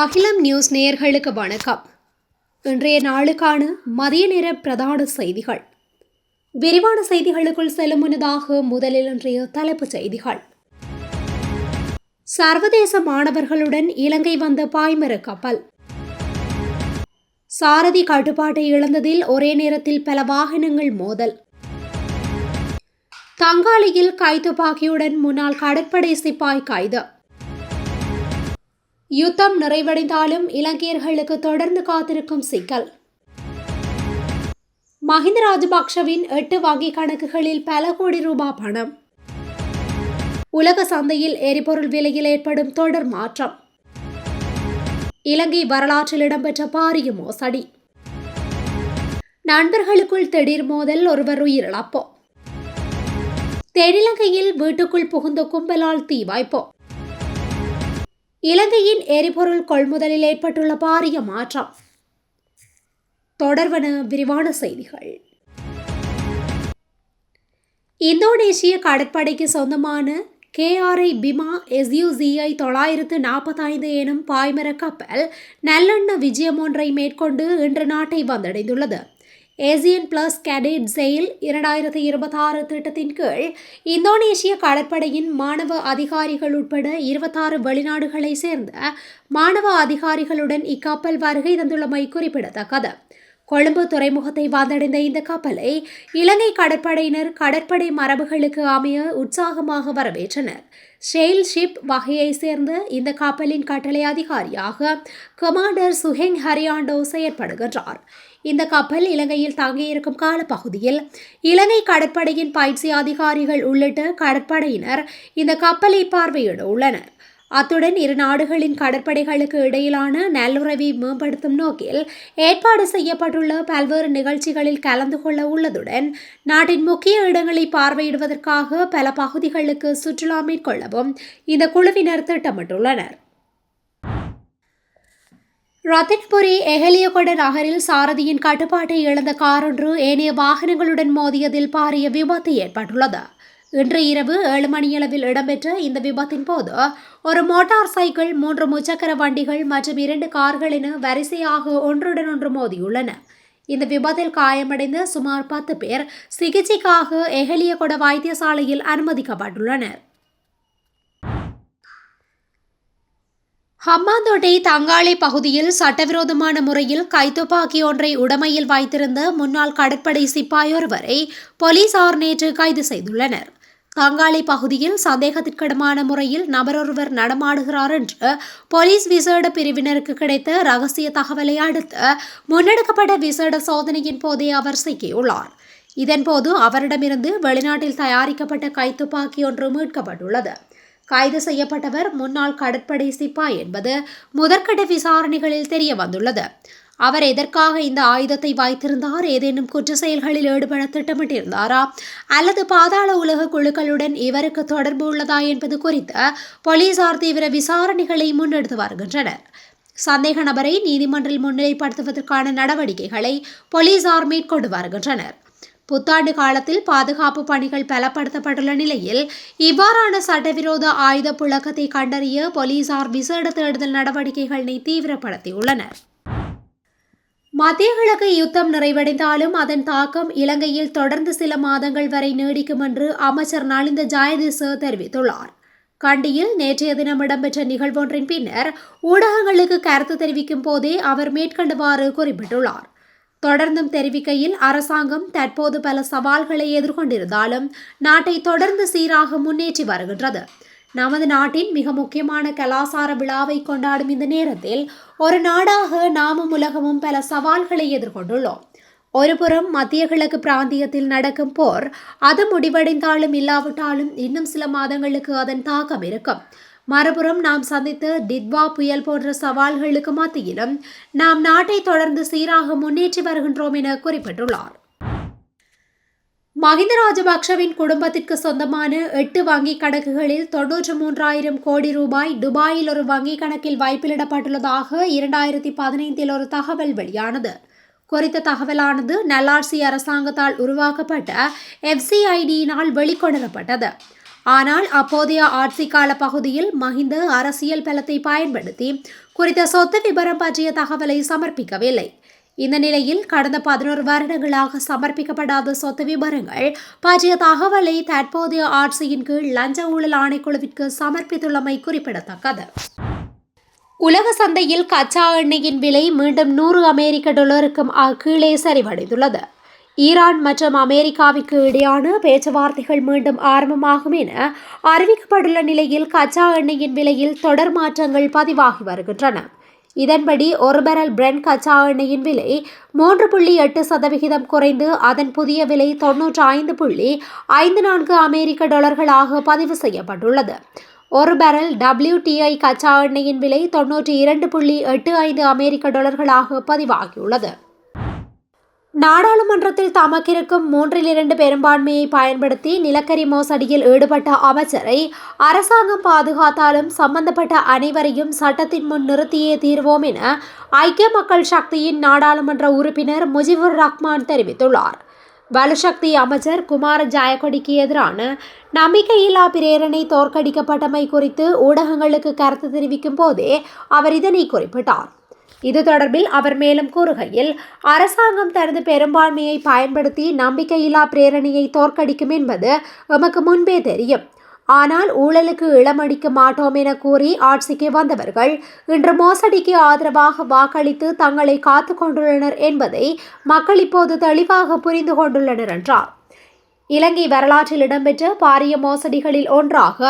அகிலம் நியூஸ் நேயர்களுக்கு வணக்கம். இன்றைய நாளுக்கான மதிய நேர பிரதான செய்திகள். விரிவான செய்திகளுக்குள் செல்லும் முன்னதாக முதலில் இன்றைய தலைப்புச் செய்திகள். சர்வதேச மாணவர்களுடன் இலங்கை வந்த பாய்மர கப்பல். சாரதி கட்டுப்பாட்டை இழந்ததில் ஒரே நேரத்தில் பல வாகனங்கள் மோதல். தங்காளியில் கைத்துப்பாக்கியுடன் முன்னாள் கடற்படை சிப்பாய் கைது. யுத்தம் நிறைவடைந்தாலும் இலங்கையர்களுக்கு தொடர்ந்து காத்திருக்கும் சிக்கல். மஹிந்த ராஜபக்ஷவின் 8 வங்கிக் கணக்குகளில் பல கோடி ரூபாய் பணம். உலக சந்தையில் எரிபொருள் விலையில் ஏற்படும் தொடர் மாற்றம். இலங்கை வரலாற்றில் இடம்பெற்ற பாரிய மோசடி. நண்பர்களுக்குள் திடீர் மோதல், ஒருவர் உயிரிழப்பு. தென்னிலங்கையில் வீட்டுக்குள் புகுந்த கும்பலால் தீ வாய்ப்பு. இலங்கையின் எரிபொருள் கொள்முதலில் ஏற்பட்டுள்ள பாரிய மாற்றம். தொடர்வன விரிவான செய்திகள். இந்தோனேசிய கடற்படைக்கு சொந்தமான KRI பிமா SUZI 945 எனும் பாய்மர கப்பல் நல்லெண்ண விஜயம் ஒன்றை மேற்கொண்டு இன்று நாட்டை வந்தடைந்துள்ளது. ஏசியன் பிளஸ் கேடெட் செயில் 2026 திட்டத்தின் கீழ் இந்தோனேசிய கடற்படையின் மாணவ அதிகாரிகள் உட்பட 26 வெளிநாடுகளைச் சேர்ந்த மாணவ அதிகாரிகளுடன் இக்கப்பல் வருகை தந்துள்ளமை குறிப்பிடத்தக்கது. கொழும்பு துறைமுகத்தை வந்தடைந்த இந்த கப்பலை இலங்கை கடற்படையினர் கடற்படை மரபுகளுக்கு அமைய உற்சாகமாக வரவேற்றனர். ஷெயில் ஷிப் வகையை சேர்ந்த இந்த கப்பலின் கட்டளை அதிகாரியாக கமாண்டர் சுஹெங் ஹரியாண்டோ செயற்படுகின்றார். இந்த கப்பல் இலங்கையில் தங்கியிருக்கும் காலப்பகுதியில் இலங்கை கடற்படையின் பயிற்சி அதிகாரிகள் உள்ளிட்ட கடற்படையினர் இந்த கப்பலை பார்வையிட உள்ளனர். அத்துடன் இரு நாடுகளின் கடற்படைகளுக்கு இடையிலான நல்லுறவை மேம்படுத்தும் நோக்கில் ஏற்பாடு செய்யப்பட்டுள்ள பல்வேறு நிகழ்ச்சிகளில் கலந்து கொள்ள உள்ளதுடன் நாட்டின் முக்கிய இடங்களை பார்வையிடுவதற்காக பல பகுதிகளுக்கு சுற்றுலா மேற்கொள்ளவும் இந்த குழுவினர் திட்டமிட்டுள்ளனர். ரத்தின்புரி எஹலியகொட நகரில் சாரதியின் கட்டுப்பாட்டை இழந்த காரொன்று ஏனைய வாகனங்களுடன் மோதியதில் பாரிய விபத்து ஏற்பட்டுள்ளது. இன்று இரவு 7 மணியளவில் இடம்பெற்ற இந்த விபத்தின் போது ஒரு மோட்டார் சைக்கிள், 3 முச்சக்கர வண்டிகள் மற்றும் 2 கார்கள் என வரிசையாக ஒன்றுடன் ஒன்று மோதியுள்ளன. இந்த விபத்தில் காயமடைந்த சுமார் 10 பேர் சிகிச்சைக்காக எஹலியகொட வைத்தியசாலையில் அனுமதிக்கப்பட்டுள்ளனர். ஹம்பாந்தோட்டை தங்காளி பகுதியில் சட்டவிரோதமான முறையில் கைத்துப்பாக்கி ஒன்றை உடைமையில் வைத்திருந்த முன்னாள் கடற்படை சிப்பாய் ஒருவரை போலீசார் நேற்று கைது செய்துள்ளனர். தங்காளி பகுதியில் சந்தேகத்திற்கிடமான முறையில் நபரொருவர் நடமாடுகிறார் என்று போலீஸ் விசேட பிரிவினருக்கு கிடைத்த ரகசிய தகவலை அடுத்து முன்னெடுக்கப்பட்ட விசேட சோதனையின் போதே அவர் சிக்கியுள்ளார். இதன்போது அவரிடமிருந்து வெளிநாட்டில் தயாரிக்கப்பட்ட கைத்துப்பாக்கி ஒன்று மீட்கப்பட்டுள்ளது. கைது செய்யப்பட்டவர் முன்னாள் கடற்படை சிப்பாய் என்பது முதற்கட்ட விசாரணைகளில் தெரிய வந்துள்ளது. அவர் எதற்காக இந்த ஆயுதத்தை வைத்திருந்தார், ஏதேனும் குற்ற செயல்களில் ஈடுபட திட்டமிட்டிருந்தாரா அல்லது பாதாள உலக குழுக்களுடன் இவருக்கு தொடர்பு உள்ளதா என்பது குறித்து போலீசார் தீவிர விசாரணைகளை முன்னெடுத்து வருகின்றனர். சந்தேக நபரை நீதிமன்றில் முன்னிலைப்படுத்துவதற்கான நடவடிக்கைகளை போலீசார் மேற்கொண்டு வருகின்றனர். புத்தாண்டு காலத்தில் பாதுகாப்பு பணிகள் பலப்படுத்தப்பட்டுள்ள நிலையில் இவ்வாறான சட்டவிரோத ஆயுத புழக்கத்தை கண்டறிய போலீசார் விசேட தேடுதல் நடவடிக்கைகளை தீவிரப்படுத்தியுள்ளனர். மத்திய கிழக்கு யுத்தம் நிறைவடைந்தாலும் அதன் தாக்கம் இலங்கையில் தொடர்ந்து சில மாதங்கள் வரை நீடிக்கும் என்று அமைச்சர் நலிந்த ஜெயதிச தெரிவித்துள்ளார். கண்டியில் நேற்றைய தினம் இடம்பெற்ற நிகழ்வொன்றின் பின்னர் ஊடகங்களுக்கு கருத்து தெரிவிக்கும் போதே அவர் மேற்கண்டவாறு குறிப்பிட்டுள்ளார். தொடர்ந்தும் தெரிவிக்கையில், அரசாங்கம் தற்போது பல சவால்களை எதிர்கொண்டிருந்தாலும் நாட்டை தொடர்ந்து சீராக முன்னேற்றி வருகின்றது. நமது நாட்டின் மிக முக்கியமான கலாசார விழாவை கொண்டாடும் இந்த நேரத்தில் ஒரு நாடாக நாமும் உலகமும் பல சவால்களை எதிர்கொண்டுள்ளோம். ஒருபுறம் மத்திய கிழக்கு பிராந்தியத்தில் நடக்கும் போர், அது முடிவடைந்தாலும் இல்லாவிட்டாலும் இன்னும் சில மாதங்களுக்கு அதன் தாக்கம் இருக்கும். மறுபுறம் நாம் சந்தித்த டிட்வா புயல் போன்ற சவால்களுக்கு மத்தியிலும் நாம் நாட்டை தொடர்ந்து சீராக முன்னேற்றி வருகின்றோம் என குறிப்பிட்டுள்ளார். மஹிந்த ராஜபக்ஷவின் குடும்பத்திற்கு சொந்தமான 8 வங்கிக் கணக்குகளில் 93,000 கோடி ரூபாய் துபாயில் ஒரு வங்கிக் கணக்கில் வைப்பிலிடப்பட்டுள்ளதாக 2015 ஒரு தகவல் வெளியானது. குறித்த தகவலானது நல்லாட்சி அரசாங்கத்தால் உருவாக்கப்பட்ட FCID-யினால் வெளிக்கொணரப்பட்டது. ஆனால் அப்போதைய ஆட்சிக்கால பகுதியில் மஹிந்த அரசியல் பலத்தை பயன்படுத்தி குறித்த சொத்து விபரம் பற்றிய தகவலை சமர்ப்பிக்கவில்லை. இந்த நிலையில் கடந்த 11 வருடங்களாக சமர்ப்பிக்கப்படாத சொத்து விபரங்கள் பற்றிய தகவலை தற்போதைய ஆட்சியின் கீழ் லஞ்ச ஊழல் ஆணைக்குழுவிற்கு சமர்ப்பித்துள்ளமை குறிப்பிடத்தக்கது. உலக சந்தையில் கச்சா எண்ணெயின் விலை மீண்டும் $100 கீழே சரிவடைந்துள்ளது. ஈரான் மற்றும் அமெரிக்காவிற்கு இடையான பேச்சுவார்த்தைகள் மீண்டும் ஆரம்பமாகும் என அறிவிக்கப்பட்டுள்ள நிலையில் கச்சா எண்ணெயின் விலையில் தொடர் மாற்றங்கள் பதிவாகி வருகின்றன. இதன்படி ஒரு பேரல் பிரெண்ட் கச்சா எண்ணெயின் விலை 3.8% குறைந்து அதன் புதிய விலை $95.54 பதிவு செய்யப்பட்டுள்ளது. ஒரு பேரல் WTI கச்சா எண்ணெயின் விலை $92.85 பதிவாகியுள்ளது. நாடாளுமன்றத்தில் தமக்கிருக்கும் 3/2 பெரும்பான்மையை பயன்படுத்தி நிலக்கரி மோசடியில் ஈடுபட்ட அமைச்சரை அரசாங்கம் பாதுகாத்தாலும் சம்பந்தப்பட்ட அனைவரையும் சட்டத்தின் முன் நிறுத்தியே தீர்வோம் என ஐக்கிய மக்கள் சக்தியின் நாடாளுமன்ற உறுப்பினர் முஜிபுர் ரஹ்மான் தெரிவித்துள்ளார். வலுசக்தி அமைச்சர் குமார ஜயக்கொடிக்கு எதிரான நம்பிக்கையில்லா பிரேரணை தோற்கடிக்கப்பட்டமை குறித்து ஊடகங்களுக்கு கருத்து தெரிவிக்கும் போதே அவர் இதனை குறிப்பிட்டார். இது தொடர்பில் அவர் மேலும் கூறுகையில், அரசாங்கம் தனது பெரும்பான்மையை பயன்படுத்தி நம்பிக்கையில்லா பிரேரணையை தோற்கடிக்கும் என்பது எமக்கு முன்பே தெரியும். ஆனால் ஊழலுக்கு இளமடிக்க மாட்டோம் என கூறி ஆட்சிக்கு வந்தவர்கள் இன்று மோசடிக்கு ஆதரவாக வாக்களித்து தங்களை காத்து கொண்டுள்ளனர் என்பதை மக்கள் இப்போது தெளிவாக புரிந்து கொண்டுள்ளனர் என்றார். இலங்கை வரலாற்றில் இடம்பெற்ற பாரிய மோசடிகளில் ஒன்றாக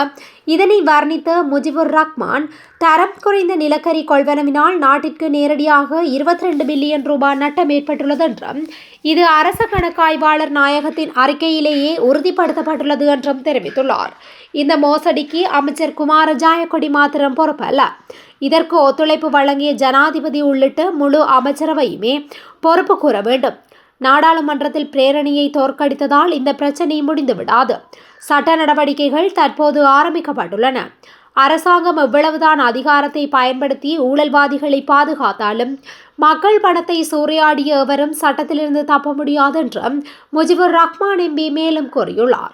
இதனை வர்ணித்த முஜிபுர் ரஹ்மான், தரம் குறைந்த நிலக்கரி கொள்வனவினால் நாட்டிற்கு நேரடியாக $22 பில்லியன் நட்டம் ஏற்பட்டுள்ளது என்றும் இது அரச கணக்காய்வாளர் நாயகத்தின் அறிக்கையிலேயே உறுதிப்படுத்தப்பட்டுள்ளது என்றும் தெரிவித்துள்ளார். இந்த மோசடிக்கு அமைச்சர் குமார ஜயக்கொடி மாத்திரம் பொறுப்பல்ல. இதற்கு ஒத்துழைப்பு வழங்கிய ஜனாதிபதி உள்ளிட்ட முழு அமைச்சரவையுமே பொறுப்பு கூற வேண்டும். நாடாளுமன்றத்தில் பிரேரணையை தோற்கடித்ததால் இந்த பிரச்சினை முடிந்துவிடாது. சட்ட நடவடிக்கைகள் தற்போது ஆரம்பிக்கப்பட்டுள்ளன. அரசாங்கம் எவ்வளவுதான் அதிகாரத்தை பயன்படுத்தி ஊழல்வாதிகளை பாதுகாத்தாலும் மக்கள் பணத்தை சூறையாடிய எவரும் சட்டத்திலிருந்து தப்ப முடியாது என்றும் முஜிபுர் ரஹ்மான் எம்பி மேலும் கூறியுள்ளார்.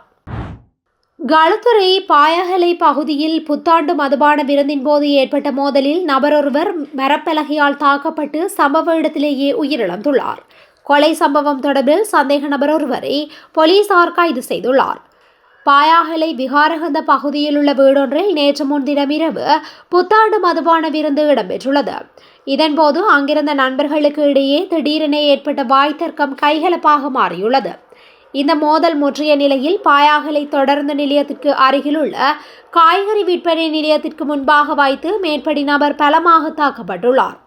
களுத்துறை பாயகலை பகுதியில் புத்தாண்டு மதுபான விருந்தின் போது ஏற்பட்ட மோதலில் நபரொருவர் மரப்பலகையால் தாக்கப்பட்டு சம்பவ இடத்திலேயே உயிரிழந்துள்ளார். கொலை சம்பவம் தொடர்பில் சந்தேக நபர் ஒருவரை போலீசார் கைது செய்துள்ளார். பாயாகலை விகாரகந்த பகுதியில் உள்ள வீடொன்றில் நேற்று முன்தினம் இரவு புத்தாண்டு மதுபான விருந்து இடம்பெற்றுள்ளது. இதன்போது அங்கிருந்த நண்பர்களுக்கு இடையே திடீரென ஏற்பட்ட வாய்த்தர்க்கம் கைகலப்பாக மாறியுள்ளது. இந்த மோதல் முற்றிய நிலையில் பாயாகலை தொடர்ந்து நிலையத்திற்கு அருகிலுள்ள காய்கறி விற்பனை நிலையத்திற்கு முன்பாக வைத்து மேற்படி நபர் பலமாக தாக்கப்பட்டுள்ளார்.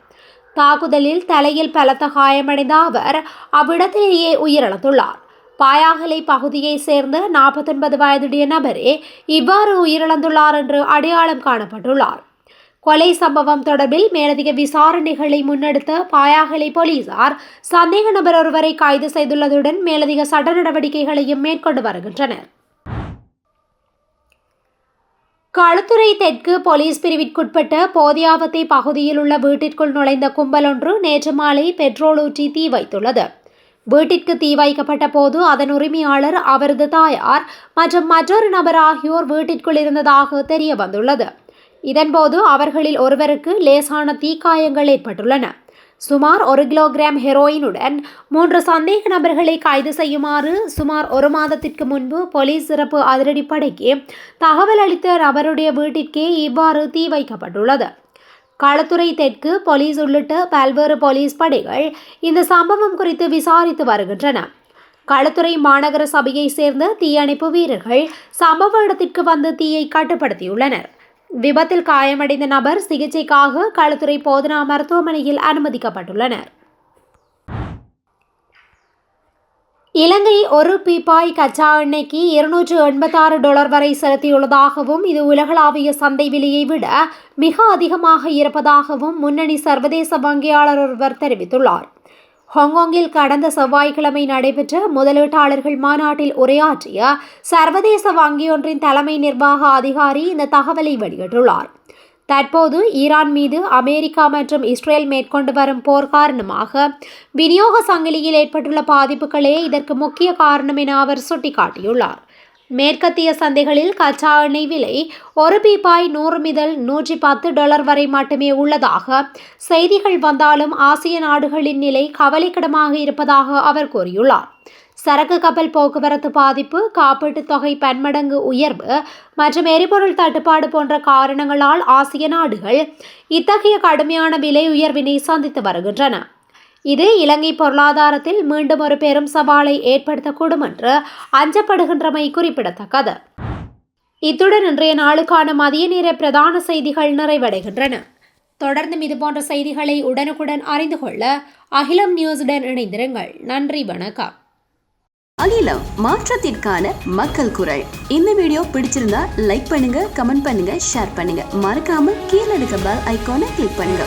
தாக்குதலில் தலையில் பலத்த காயமடைந்த அவர் அவ்விடத்திலேயே உயிரிழந்துள்ளார். பாயாகலை பகுதியை சேர்ந்த 49 வயதுடைய நபரே இவ்வாறு உயிரிழந்துள்ளார் என்று அடையாளம் காணப்பட்டுள்ளார். கொலை சம்பவம் தொடர்பில் மேலதிக விசாரணைகளை முன்னெடுத்த பாயாகலை போலீசார் சந்தேக நபர் ஒருவரை கைது செய்துள்ளதுடன் மேலதிக சட்ட நடவடிக்கைகளையும் மேற்கொண்டு வருகின்றனர். களுத்துறை தெற்கு போலீஸ் பிரிவிற்குட்பட்ட போதியாவத்தை பகுதியில் உள்ள வீட்டிற்குள் நுழைந்த கும்பல் ஒன்று நேற்று மாலை பெட்ரோல் ஊற்றி தீ வைத்துள்ளது. வீட்டிற்கு தீ வைக்கப்பட்ட போது அதன் உரிமையாளர், அவரது தாயார் மற்றும் மற்றொரு நபர் ஆகியோர் வீட்டிற்குள் இருந்ததாக தெரிய வந்துள்ளது. இதன்போது அவர்களில் ஒருவருக்கு லேசான தீக்காயங்கள் ஏற்பட்டுள்ளன. சுமார் 1 கிலோகிராம் ஹெரோயினுடன் 3 சந்தேக நபர்களை கைது செய்யுமாறு சுமார் 1 மாதத்திற்கு முன்பு போலீஸ் சிறப்பு அதிரடிப்படைக்கு தகவல் அளித்த நபருடைய வீட்டிற்கே இவ்வாறு தீ வைக்கப்பட்டுள்ளது. களுத்துறை தெற்கு போலீஸ் உள்ளிட்ட பல்வேறு போலீஸ் படைகள் இந்த சம்பவம் குறித்து விசாரித்து வருகின்றன. களுத்துறை மாநகர சபையை சேர்ந்த தீயணைப்பு வீரர்கள் சம்பவ இடத்திற்கு வந்து தீயை கட்டுப்படுத்தியுள்ளனர். விபத்தில் காயமடைந்த நபர் சிகிச்சைக்காக களுத்துறை போதனா மருத்துவமனையில் அனுமதிக்கப்பட்டுள்ளனர். இலங்கை ஒரு பீப்பாய் கச்சா எண்ணெய்க்கு $286 வரை செலுத்தியுள்ளதாகவும் இது உலகளாவிய சந்தை விலையை விட மிக அதிகமாக இருப்பதாகவும் முன்னணி சர்வதேச வங்கியாளர் ஒருவர் தெரிவித்துள்ளார். ஹாங்காங்கில் கடந்த செவ்வாய்க்கிழமை நடைபெற்ற முதலீட்டாளர்கள் மாநாட்டில் உரையாற்றிய சர்வதேச வங்கியொன்றின் தலைமை நிர்வாக அதிகாரி இந்த தகவலை வெளியிட்டுள்ளார். தற்போது ஈரான் மீது அமெரிக்கா மற்றும் இஸ்ரேல் மேற்கொண்டு வரும் போர் காரணமாக விநியோக சங்கிலியில் ஏற்பட்டுள்ள பாதிப்புகளே இதற்கு முக்கிய காரணம் என அவர் சுட்டிக்காட்டியுள்ளார். மேற்கத்திய சந்தைகளில் கச்சா எண்ணெய் விலை ஒரு பீப்பாய் $100 முதல் $110 வரை மட்டுமே உள்ளதாக செய்திகள் வந்தாலும் ஆசிய நாடுகளின் நிலை கவலைக்கிடமாக இருப்பதாக அவர் கூறியுள்ளார். சரக்கு கப்பல் போக்குவரத்து பாதிப்பு, காப்பீட்டுத் தொகை பன்மடங்கு உயர்வு மற்றும் எரிபொருள் தட்டுப்பாடு போன்ற காரணங்களால் ஆசிய நாடுகள் இத்தகைய கடுமையான விலை உயர்வினை சந்தித்து வருகின்றன. இது இலங்கை பொருளாதாரத்தில் மீண்டும் ஒரு பெரும் சவாலை ஏற்படுத்தக்கூடும் என்று அஞ்சப்படுகின்றமை குறிப்பிடத்தக்கது. இத்துடன் இன்றைய நாளுக்கான மதிய நேர பிரதான செய்திகள் நிறைவடைகின்றன. தொடர்ந்தும் இதுபோன்ற செய்திகளை உடனுக்குடன் அறிந்து கொள்ள அகிலம் நியூஸுடன் இணைந்திருங்கள். நன்றி, வணக்கம். அகிலம், மாற்றத்திற்கான மக்கள் குரல். இந்த வீடியோ பிடிச்சிருந்தா லைக் பண்ணுங்க, கமெண்ட் பண்ணுங்க, ஷேர் பண்ணுங்க. மறக்காம கீழே இருக்க பெல் ஐகானை கிளிக் பண்ணுங்க.